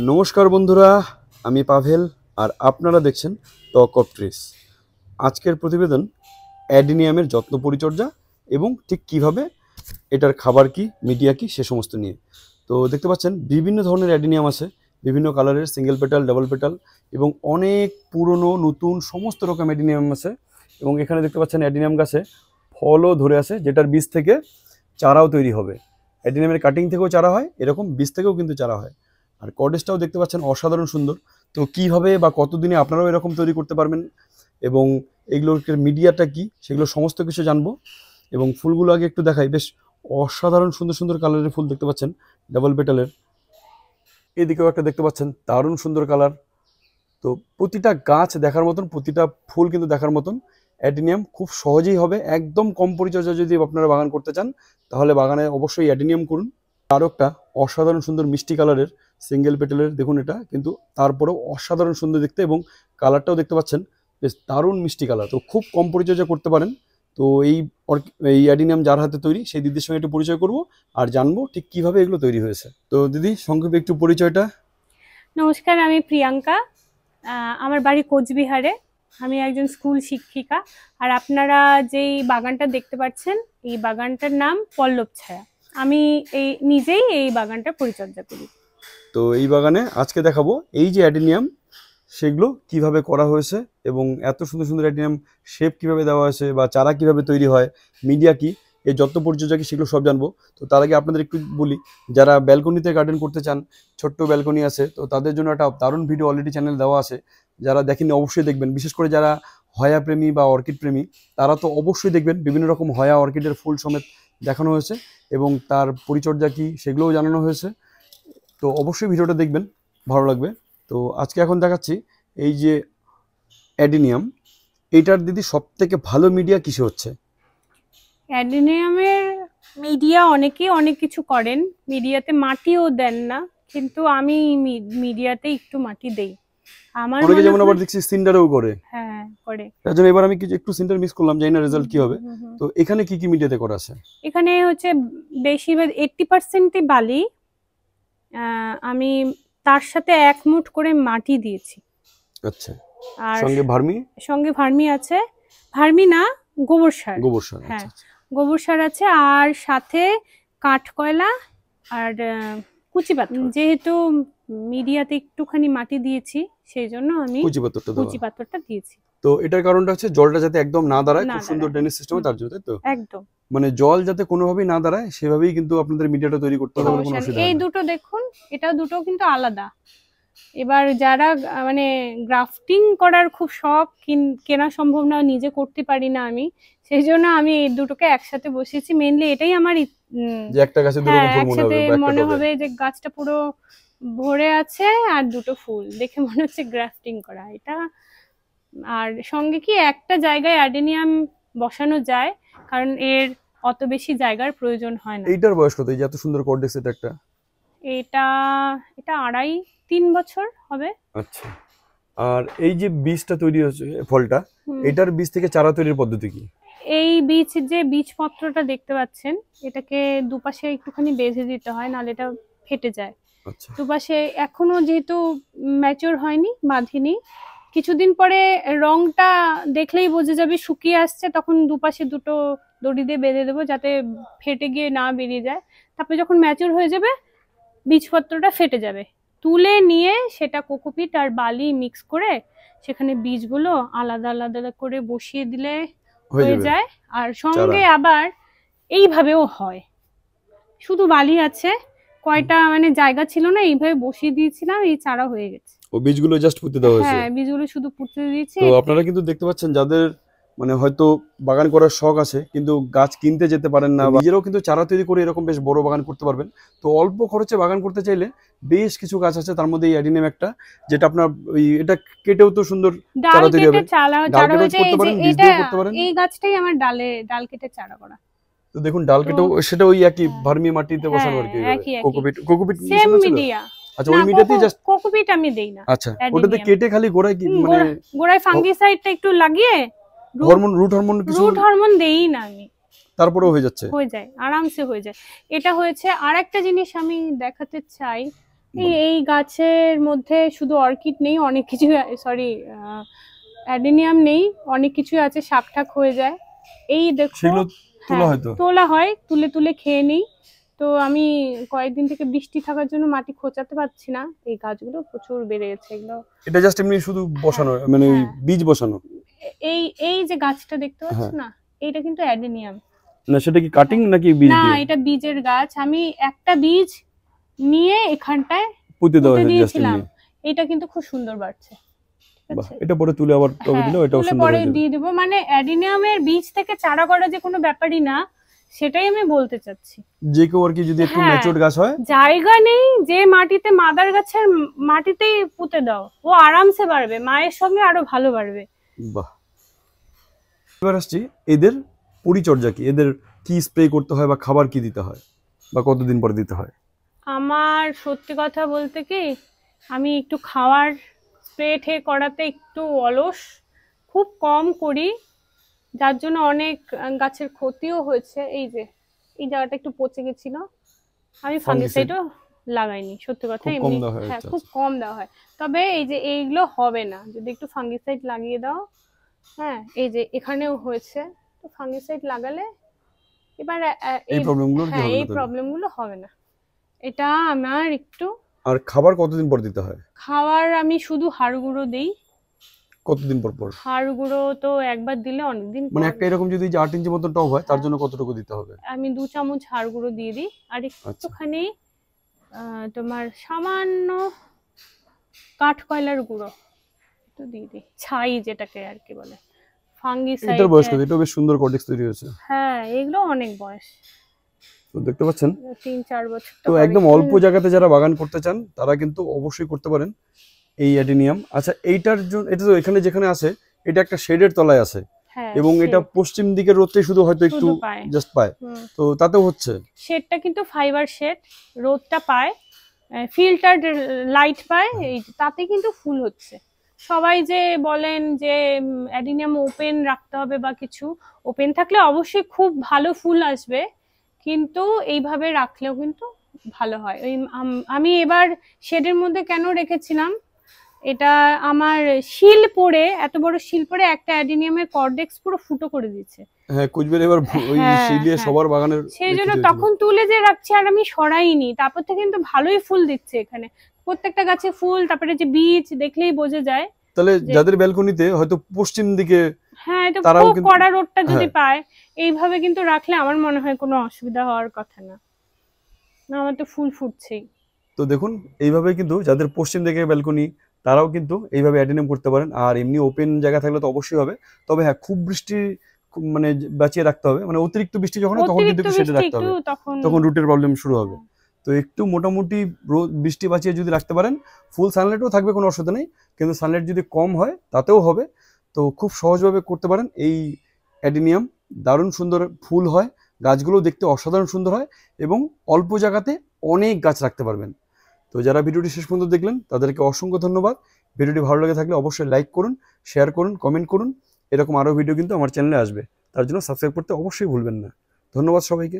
নমস্কার বন্ধুরা, আমি পাভেল আর আপনারা দেখছেন টক অফ ট্রিস। আজকের প্রতিবেদন অ্যাডিনিয়ামের যত্ন পরিচর্যা এবং ঠিক কিভাবে এটার খাবার কি, মিডিয়া কি, সে সমস্ত নিয়ে। তো দেখতে পাচ্ছেন বিভিন্ন ধরনের অ্যাডিনিয়াম আছে, বিভিন্ন কালারের, সিঙ্গেল পেটাল, ডাবল পেটাল এবং অনেক পুরনো নতুন সমস্ত রকম অ্যাডিনিয়াম আছে। এবং এখানে দেখতে পাচ্ছেন অ্যাডিনিয়াম গাছে ফলও ধরে আছে, যেটার বীজ থেকে চারাও তৈরি হবে। অ্যাডিনিয়ামের কাটিং থেকেও চারা হয়, এরকম বীজ থেকেও কিন্তু চারা হয়। আর কর্ডেসটাও দেখতে পাচ্ছেন অসাধারণ সুন্দর। তো কীভাবে বা কতদিনে আপনারাও এরকম তৈরি করতে পারবেন এবং এগুলোর মিডিয়াটা কি, সেগুলো সমস্ত কিছু জানবো। এবং ফুলগুলো আগে একটু দেখাই, বেশ অসাধারণ সুন্দর সুন্দর কালারের ফুল দেখতে পাচ্ছেন ডাবল পেটালের। এদিকেও একটা দেখতে পাচ্ছেন দারুণ সুন্দর কালার। তো প্রতিটা গাছ দেখার মতন, প্রতিটা ফুল কিন্তু দেখার মতন। অ্যাডিনিয়াম খুব সহজেই হবে, একদম কম পরিচর্যা যদি আপনারা বাগান করতে চান তাহলে বাগানে অবশ্যই অ্যাডিনিয়াম করুন। আরও একটা অসাধারণ সুন্দর মিষ্টি কালারের সিঙ্গেল পেটেলের, দেখুন এটা কিন্তু তারপরেও অসাধারণ সুন্দর দেখতে এবং কালারটাও দেখতে পাচ্ছেন বেশ দারুণ মিষ্টি কালার। তো খুব কম পরিচর্যা করতে পারেন। তো এই অ্যাডিনিয়াম যার হাতে তৈরি সেই দিদির সঙ্গে একটু পরিচয় করব আর জানবো ঠিক কিভাবে এগুলো তৈরি হয়েছে। তো দিদি, সংক্ষেপে একটু পরিচয়টা। নমস্কার, আমি প্রিয়াঙ্কা। আমার বাড়ি কোচবিহারে। আমি একজন স্কুল শিক্ষিকা। আর আপনারা যেই বাগানটা দেখতে পাচ্ছেন, এই বাগানটার নাম পল্লব ছায়া। আমি নিজেই এই বাগানটা পরিচর্যা করি। তো এই বাগানে আজকে দেখাবো এই যে অ্যাডিনিয়াম, সেগুলো কিভাবে করা হয়েছে এবং এত সুন্দর সুন্দর অ্যাডিনিয়াম শেপ কিভাবে দেওয়া হয়েছে বা চারা কিভাবে তৈরি হয়, মিডিয়া কি, এই যত্ন পরিচর্যা কি, সেগুলো সব জানবো। তো তার আগে আপনাদের একটু বলি, যারা ব্যালকনিতে গার্ডেন করতে চান, ছোট্ট ব্যালকনি আছে, তো তাদের জন্য একটা দারুণ ভিডিও অলরেডি চ্যানেল দেওয়া আছে, যারা দেখেননি অবশ্যই দেখবেন। বিশেষ করে যারা হয়া প্রেমী বা অর্কিড প্রেমী, তারা তো অবশ্যই দেখবেন। বিভিন্ন রকম হয়া অর্কিডের ফুল সমেত দেখানো হয়েছে এবং তার পরিচর্যা কি সেগুলোও জানানো হয়েছে। তো অবশ্যই ভিডিওটা দেখবেন, ভালো লাগবে। তো আজকে এখন দেখাচ্ছি এই যে অ্যাডিনিয়াম, এইটার দিদি সব থেকে ভালো মিডিয়া কিসে হচ্ছে? অ্যাডিনিয়ামের মিডিয়া অনেকেই অনেক কিছু করেন, মিডিয়াতে মাটিও দেন না, কিন্তু আমি মিডিয়াতে একটু মাটি দেই। আমার অনেকে যেমন আবার দেখছি সিন্ডারও করে। হ্যাঁ, করে। তার জন্য এবার আমি একটু সিন্ডার মিক্স করলাম, জানি না রেজাল্ট কি হবে। তো এখানে কি কি মিডিয়াতে করা আছে? এখানে হচ্ছে বেশিরভাগ 80% বালি। আমি তার সাথে 1 মুঠ করে মাটি দিয়েছি। আচ্ছা, আর সঙ্গে ভার্মি আছে। ভার্মি না, গোবর সার। হ্যাঁ, গোবর সার আছে। আর সাথে কাঠকয়লা আর কুচি পাথর। যেহেতু মিডিয়াতে একটুখানি মাটি দিয়েছি, সেই জন্য আমি কুচি পাথরটা দিয়েছি। তো এটার কারণটা হচ্ছে জলটা যাতে একদম না দাঁড়ায়, খুব সুন্দর ড্রেনেজ সিস্টেম, তার জন্য। তাই তো? একদম, মানে জল যাতে কোনোভাবেই না দাঁড়ায় সেভাবেই কিন্তু আপনাদের মিডিয়াটা তৈরি করতে হবে। কোনো অসুবিধা নেই। এই দুটো দেখুন, এটা দুটো কিন্তু আলাদা। এবার যারা মানে গ্রাফটিং করার খুব শখ, কেনা সম্ভব না, নিজে করতে পারি না আমি, সেই জন্য আমি এই দুটোকে একসাথে বসিয়েছি। মেইনলি এটাই আমার যে একটা গাছে দুটো ফুল একসাথে মনে হবে যে গাছটা পুরো ভরে আছে আর দুটো ফুল দেখে মনে হচ্ছে গ্রাফটিং করা এটা। আর সঙ্গে কি একটা জায়গায় অ্যাডিনিয়াম বসানো যায়, কারণ এর অত বেশি জায়গার প্রয়োজন হয় না। এইটার বয়স কত? এই যে এত সুন্দর কর্ডেক্স, এটা একটা এটা 2.5-3 বছর হবে। আচ্ছা। আর এই যে বীজটা তৈরি হচ্ছে, ফলটা, এটার বীজ থেকে চারা তৈরির পদ্ধতি কি? এই বীজপত্রটা দেখতে পাচ্ছেন, এটাকে দুপাশে একটুখানি বেঁধে দিতে হয়, নাহলে এটা ফেটে যায়। আচ্ছা। দুপাশে এখনো যেহেতু ম্যাচিওর হয়নি, বাঁধিনি, কিছুদিন পরে রংটা দেখলেই বোঝা যাবে শুকিয়ে আসছে, তখন দুপাশে দুটো দড়ি দিয়ে বেঁধে দেবো যাতে ফেটে গিয়ে না বেরিয়ে যায়। তারপরে যখন ম্যাচিওর হয়ে যাবে, বীজপত্রটা ফেটে যাবে, তুলে নিয়ে সেটা কোকোপিট আর বালি মিক্স করে সেখানে বীজগুলো আলাদা আলাদা করে বসিয়ে দিলে হয়ে যায়। আর সঙ্গে আবার এইভাবেও হয়, শুধু বালি আছে, কয়টা মানে জায়গা ছিল না, এইভাবে বসিয়ে দিয়েছিলাম, এই চারা হয়ে গেছে। ও বীজগুলো জাস্ট পুঁতে দেওয়া হয়েছে? হ্যাঁ, বীজগুলো শুধু পুঁতে দিয়েছি। তো আপনারা কিন্তু দেখতে পাচ্ছেন, যাদের মানে হয়তো বাগান করার শখ আছে কিন্তু গাছ কিনতে যেতে পারেন না, নিজেরাও কিন্তু চারা তৈরি করে এরকম বেশ বড় বাগান করতে পারবেন। তো অল্প খরচে বাগান করতে চাইলে বেশ কিছু গাছ আছে, তার মধ্যে এই অ্যাডিনিয়াম একটা, যেটা আপনার এটা কেটেও তো সুন্দর চারা তৈরি হবে। এই গাছটাই আমার ডাল কেটে চারা করা। তো দেখুন, ডাল কেটেও সেটা ওই একই ভার্মি মাটিতে বসানো আর কি, কোকোপিট সেম মিডিয়া। আচ্ছা, ওই মিডিয়াতেই জাস্ট কোকোপিট আমি দেই না। আচ্ছা, ওটাতে কেটে খালি গোড়ায় কি মানে গোড়ায় ফাঙ্গিসাইডটা একটু লাগিয়ে, রুট হরমোন দেই না আমি, তারপরেও হয়ে যায়, আরামসে হয়ে যায়। এটা হয়েছে। আর একটা জিনিস আমি দেখাতে চাই, এই গাছের মধ্যে শুধু অর্কিড নেই, অনেক কিছু, সরি অ্যাডেনিয়াম নেই, অনেক কিছু আছে, শাকঠাক হয়ে যায়। এই দেখো, সেগুলো তোলা হয়তো তোলা হয়, তুলে তুলে খেয়ে নেই। তো আমি কয়েকদিন থেকে বৃষ্টি থাকার জন্য মাটি খোঁচাতে পারছি না, এই গাছগুলো প্রচুর বেড়ে গেছে এগুলো। এটা জাস্ট এমনি শুধু বসানো, মানে ওই বীজ বসানো? এই এই যে গাছটা দেখতে পাচ্ছ না, এইটা কিন্তু অ্যাডেনিয়াম না, সেটা কি কাটিং নাকি বীজ না, দিয়ে? এটা বীজের গাছ। আমি একটা বীজ নিয়ে এখানটায় পুঁতে দেওয়া হয়েছে জাস্ট দিয়েছিলাম, এমনি? এটা কিন্তু খুব সুন্দর বাড়ছে। বাহ, এটা পরে তুলে আবার টবে দিলে এটাও তুলে সুন্দর পরে হয়ে যাবে। দিয়ে দেবো, মানে অ্যাডেনিয়ামের বীজ থেকে চারা করা যে কোনো ব্যাপারই না, সেটাই আমি বলতে চাচ্ছি। যে কেউ আর কি যদি একটু ম্যাচিউরড গাছ হয়, জায়গা নেই যে মাটিতে, মাদার গাছের মাটিতেই পুঁতে দাও, ও আরামসে বাড়বে, মায়ের সঙ্গে আরো ভালো বাড়বে। বাহ। এবার আসছি, এদের পরিচর্যা কি, এদের কি স্প্রে করতে হয় বা খাবার কি দিতে হয় বা কতদিন পরে দিতে হয়? আমার সত্যি কথা বলতে কি, আমি একটু খাওয়ার স্প্রে ঠে করাতে একটু অলস, খুব কম করি, যার জন্য অনেক গাছের ক্ষতিও হয়েছে। এই যে এই জায়গাটা একটু পচে গেছিল, আমি ফাঙ্গিসাইডও লাগাইনি, সত্যি কথা। এমনি খুব কম দেওয়া হয়। তবে এই যে এইগুলো হবে না যদি একটু ফাঙ্গিসাইড লাগিয়ে দাও। হ্যাঁ, এই যে এখানেও হয়েছে, তো ফাঙ্গিসাইড লাগালে এবার এই প্রবলেমগুলো হবে না। এটা আমার একটু। আর খাবার কতদিন পর দিতে হয়? খাবার আমি শুধু হাড় গুঁড়ো দিই। কতদিন পর পর? হাড় গুঁড়ো তো একবার দিলে অনেকদিন, মানে একটা এরকম যদি 8 ইঞ্চি মতন টব হয়, তার জন্য কতটুকু দিতে হবে? আমি 2 চামচ হাড় গুঁড়ো দিয়ে দিই, আর একটুখানি তোমার সামান্য কাঠ কয়লার গুঁড়ো একটু দিয়ে দিই, ছাই যেটাকে আর কি বলে, ফাঙ্গিসাইড। এটার বয়স কত? এটা বেশ সুন্দর কর্টেক্স তৈরি হয়েছে। হ্যাঁ, এগুলো অনেক বয়স, তো দেখতে পাচ্ছেন 3-4 বছর। তো একদম অল্প জায়গাতে যারা বাগান করতে চান তারা কিন্তু অবশ্যই করতে পারেন এই অ্যাডেনিয়াম। আচ্ছা, এইটার জন্য, এটা তো এখানে যেখানে আছে এটা একটা শেডের তলায় আছে, এবং এটা পশ্চিম দিকের রোদটাই শুধু হয়তো একটু জাস্ট পায়, তো তাতেও হচ্ছে। শেডটা কিন্তু ফাইবার শেড, রোদটা পায়, ফিল্টারড লাইট পায়, তাতে কিন্তু ফুল হচ্ছে। সবাই যে বলেন যে অ্যাডেনিয়াম ওপেন রাখতে হবে বা কিছু, ওপেন থাকলে অবশ্যই খুব ভালো ফুল আসবে, কিন্তু এইভাবে রাখলেও কিন্তু ভালো হয়। ওই আমি এবার শেডের মধ্যে কেন রেখেছিলাম, এটা আমার শিল পড়ে, এত বড় শিল পড়ে একটা অ্যাডেনিয়ামের কর্ডেক্স পুরো ফুটো করে দিয়েছে। হ্যাঁ, কুচবিহার এবার ওই শিলিয়ে সবার বাগানের, সেই জন্য তখন তুলে যে রাখছি, আর আমি সরাইনি। তারপর থেকে কিন্তু ভালোই ফুল দিচ্ছে এখানে, প্রত্যেকটা গাছে ফুল, তারপরে যে বীজ দেখলেই বোঝা যায়। তাহলে যাদের ব্যালকনিতে হয়তো পশ্চিম দিকে, হ্যাঁ, এটা খুব কড়া রোদটা যদি পায়, এইভাবে কিন্তু রাখলে আমার মনে হয় কোনো অসুবিধা হওয়ার কথা না। আমার তো ফুল ফুটছেই। তো দেখুন, এইভাবে কিন্তু যাদের পশ্চিম দিকে ব্যালকনি তারাও কিন্তু এইভাবে অ্যাডেনিয়াম করতে পারেন। আর এমনি ওপেন জায়গা থাকলে তো অবশ্যই হবে, তবে হ্যাঁ, খুব বৃষ্টি মানে বাঁচিয়ে রাখতে হবে, মানে অতিরিক্ত বৃষ্টি যখন হয় তখন কিন্তু একটু শেডে রাখতে হবে, তখন রুটের প্রবলেম শুরু হবে। তো একটু মোটামুটি বৃষ্টি বাঁচিয়ে যদি রাখতে পারেন, ফুল সানলাইটও থাকবে, কোনো অসুবিধা নেই, কিন্তু সানলাইট যদি কম হয় তাতেও হবে। তো খুব সহজভাবে করতে পারেন এই অ্যাডেনিয়াম, দারুণ সুন্দর ফুল হয়, গাছগুলো দেখতে অসাধারণ সুন্দর হয়, এবং অল্প জায়গাতে অনেক গাছ রাখতে পারবেন। তো যারা ভিডিওটি শেষ পর্যন্ত দেখলেন তাদেরকে অসংখ্য ধন্যবাদ। ভিডিওটি ভালো লেগে থাকলে অবশ্যই লাইক করুন, শেয়ার করুন, কমেন্ট করুন। এরকম আরও ভিডিও কিন্তু আমার চ্যানেলে আসবে, তার জন্য সাবস্ক্রাইব করতে অবশ্যই ভুলবেন না। ধন্যবাদ সবাইকে।